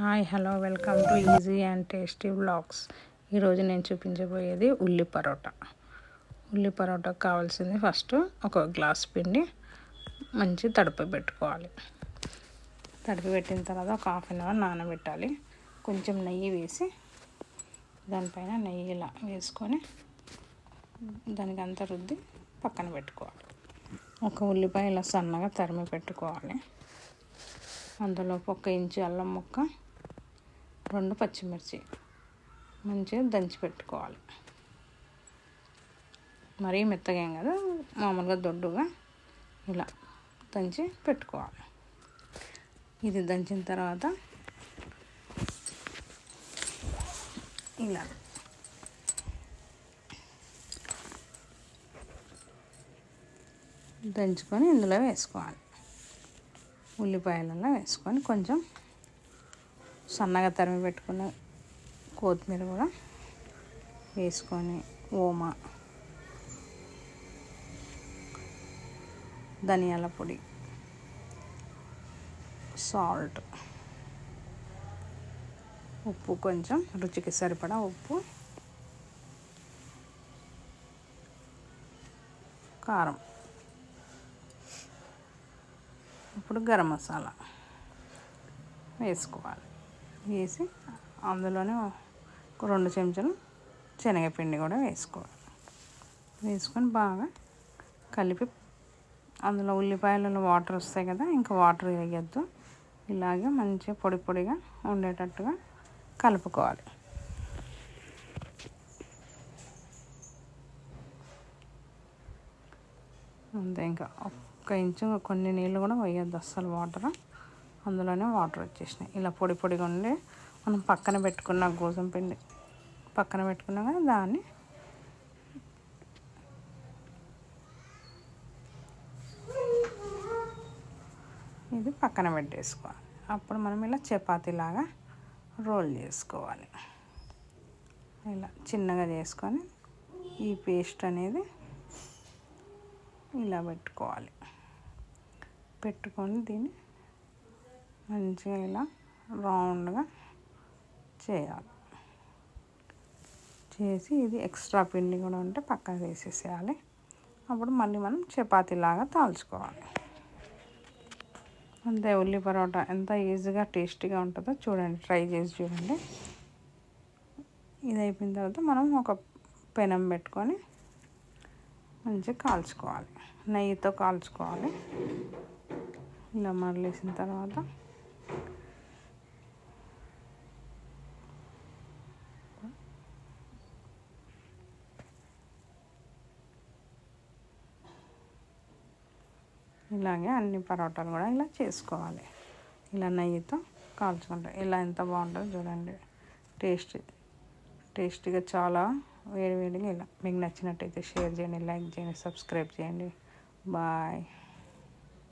Hi hello welcome to easy and tasty vlogs. ఈరోజు నేను చూపించబోయేది ఉల్లి పరోటా. ఉల్లి పరోటాకు కావాల్సింది ఫస్ట్ ఒక గ్లాస్ పిండి మంచి తడిపి పెట్టుకోవాలి. తడిపి పెట్టిన తర్వాత ఒక హాఫ్ అన్ అవర్ నానబెట్టాలి. కొంచెం నెయ్యి వేసి దానిపైన నెయ్యి ఇలా వేసుకొని దానికి అంతా రుద్ది పక్కన పెట్టుకోవాలి. ఒక ఉల్లిపాయ ఇలా సన్నగా తరిమి పెట్టుకోవాలి. అందులోకి 1 ఇంచు అల్లం ముక్క, 2 పచ్చిమిర్చి మంచిగా దంచి పెట్టుకోవాలి. మరీ మెత్తగా ఏం కదా, మామూలుగా దొడ్డుగా ఇలా దంచి పెట్టుకోవాలి. ఇది దంచిన తర్వాత ఇలా దంచుకొని ఇందులో వేసుకోవాలి. ఉల్లిపాయలలో వేసుకొని కొంచెం సన్నగా తరిమి పెట్టుకున్న కొత్తిమీర కూడా వేసుకొని ఓమా, ధనియాల పొడి, సాల్ట్, ఉప్పు, కొంచెం రుచికి సరిపడా ఉప్పు, కారం, ఇప్పుడు గరం మసాలా వేసుకోవాలి. వేసి అందులోనే 2 చెంచాలు శనగపిండి కూడా వేసుకోవాలి. వేసుకొని బాగా కలిపి అందులో ఉల్లిపాయలలో వాటర్ వస్తాయి కదా, ఇంకా వాటర్ వేయద్దు. ఇలాగే మంచిగా పొడి పొడిగా ఉండేటట్టుగా కలుపుకోవాలి. అంతే, ఇంకా 1 ఇంచు కొన్ని నీళ్ళు కూడా వేయద్దు అస్సలు. వాటర్ అందులోనే వాటర్ వచ్చేసినాయి. ఇలా పొడి పొడిగా ఉండి మనం పక్కన పెట్టుకున్న గోధుమ పిండి పక్కన పెట్టుకున్నాం కదా, దాన్ని ఇది పక్కన పెట్టేసుకోవాలి. అప్పుడు మనం ఇలా చపాతీలాగా రోల్ చేసుకోవాలి. ఇలా చిన్నగా చేసుకొని ఈ పేస్ట్ అనేది ఇలా పెట్టుకోవాలి. పెట్టుకొని దీన్ని మంచిగా ఇలా రౌండ్గా చేయాలి. చేసి ఇది ఎక్స్ట్రా పిండి కూడా ఉంటే పక్కన వేసేసేయాలి. అప్పుడు మళ్ళీ మనం చపాతీలాగా తాల్చుకోవాలి. అంతే, ఉల్లి పరోటా ఎంత ఈజీగా టేస్టీగా ఉంటుందో చూడండి, ట్రై చేసి చూడండి. ఇది అయిపోయిన తర్వాత మనం ఒక పెనం పెట్టుకొని మంచిగా కాల్చుకోవాలి. నెయ్యితో కాల్చుకోవాలి. ఇలా మరలేసిన తర్వాత ఇలాగే అన్ని పరోటాలు కూడా ఇలా చేసుకోవాలి. ఇలా నెయ్యితో కాల్చుకుంటాం. ఇలా ఎంత బాగుంటుందో చూడండి. టేస్టీగా చాలా వేడివేడిగా. ఇలా మీకు నచ్చినట్టయితే షేర్ చేయండి, లైక్ చేయండి, సబ్స్క్రైబ్ చేయండి. బాయ్.